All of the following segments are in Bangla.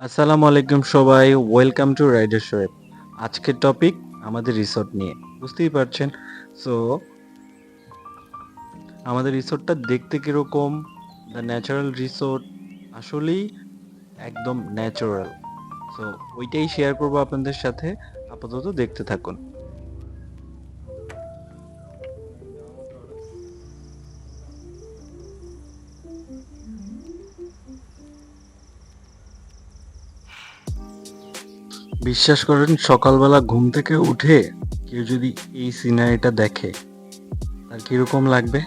আসসালামু আলাইকুম সবাই, ওয়েলকাম টু রাইডার শোয়েব। আজকের টপিক আমাদের রিসোর্ট নিয়ে, বুঝতেই পারছেন। সো আমাদের রিসোর্টটা দেখতে কিরকম, দ্য ন্যাচারাল রিসোর্ট, আসলেই একদম ন্যাচারাল। সো ওইটাই শেয়ার করবো আপনাদের সাথে, আপাতত দেখতে থাকুন। বিশ্বাস করেন, সকালবেলা ঘুম থেকে উঠে কেউ যদি এই সিনারিটা দেখে তার কিরকম লাগবে,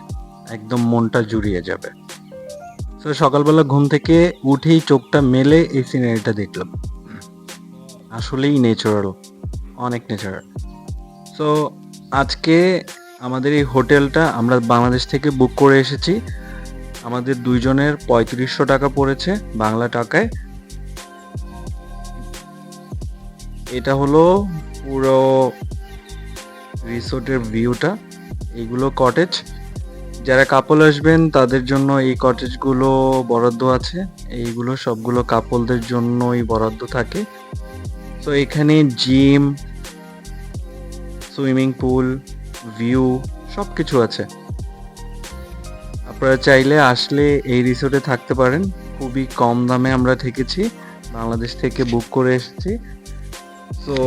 একদম মনটা জুড়িয়ে যাবে। তো সকালবেলা ঘুম থেকে উঠেই চোখটা মেলে এই সিনারিটা দেখলাম, আসলেই ন্যাচারাল, অনেক ন্যাচারাল। সো আজকে আমাদের এই হোটেলটা আমরা বাংলাদেশ থেকে বুক করে এসেছি। আমাদের দুইজনের ৩৫০০ টাকা পড়েছে বাংলা টাকায়। এটা হলো পুরো রিসোর্টের ভিউটা। এইগুলো কটেজ, যারা কাপল আসবেন তাদের জন্য এই কটেজগুলো বরাদ্দ আছে। এইগুলো সবগুলো কাপলদের জন্যই বরাদ্দ থাকে। তো এখানে জিম, সুইমিং পুল, ভিউ সব কিছু আছে। আপনারা চাইলে আসলে এই রিসোর্টে থাকতে পারেন। খুবই কম দামে আমরা থেকেছি, বাংলাদেশ থেকে বুক করে এসেছি। তো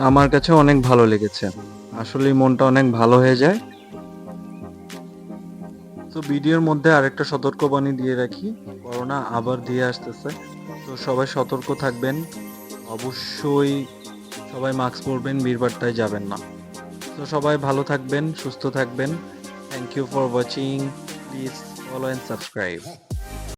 আমার কাছে অনেক ভালো লেগেছে, আসলেই মনটা অনেক ভালো হয়ে যায়। তো ভিডিওর মধ্যে আরেকটা সতর্কবাণী দিয়ে রাখি, করোনা আবার দিয়ে আসতেছে। তো সবাই সতর্ক থাকবেন, অবশ্যই সবাই মাস্ক পরবেন, ভিড়ভাট্টায় যাবেন না। তো সবাই ভালো থাকবেন, সুস্থ থাকবেন। Thank you for watching, please follow and subscribe.